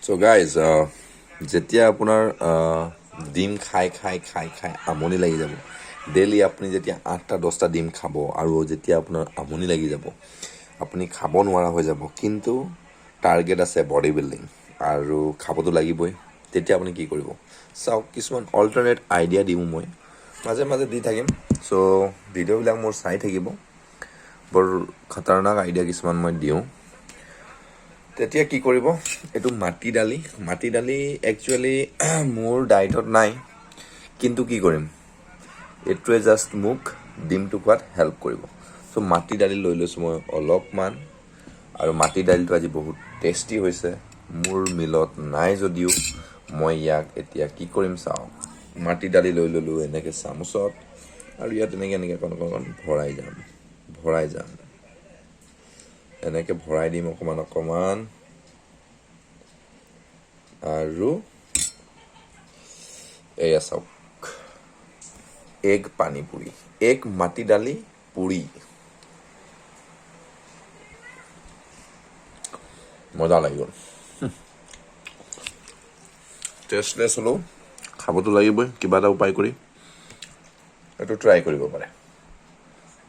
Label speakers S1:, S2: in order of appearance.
S1: So guys, যেতিয়া আপোনাৰ ডিম খাই আমনি লাগি যাব, ডেইলি আপুনি যেতিয়া 8টা 10টা ডিম খাব আৰু যেতিয়া আপোনাৰ আমনি লাগি যাব, আপুনি খাব নোৱাৰা হৈ যাব, কিন্তু টাৰ্গেট আছে বডি বিল্ডিং আৰু খাবতো লাগিবই, তেতিয়া আপুনি কি কৰিব? চাওক, কিছুমান অল্টাৰনেট আইডিয়া দিওঁ মই, মাজে মাজে দি থাকিম। চ' ভিডিঅ'বিলাক মোৰ চাই থাকিব, বৰ খতৰনাক আইডিয়া কিছুমান মই দিওঁ। তেতিয়া কি কৰিব? এইটো মাটি দালি একচুৱেলি মোৰ ডায়েটত নাই, কিন্তু কি কৰিম, এইটোৱে জাষ্ট মোক ডিমটো খোৱাত হেল্প কৰিব। চ' মাটি দালি লৈ লৈছোঁ মই অলপমান, আৰু মাটি দালিটো আজি বহুত টেষ্টি হৈছে। মোৰ মিলত নাই যদিও মই ইয়াক এতিয়া কি কৰিম চাওঁ। মাটি দালি লৈ ল'লোঁ এনেকৈ চামুচত, আৰু ইয়াত এনেকৈ অকণ ভৰাই যাম, এনেকৈ ভৰাই দিম অকণমান, আৰু এয়া চাওক, এগ পানী পুৰি, এগ মাটি দালি পুৰি, মজা লাগি গ'ল। টেষ্টলেছ হ'লেও খাবতো লাগিবই, কিবা এটা উপায় কৰি এইটো ট্ৰাই কৰিব পাৰে।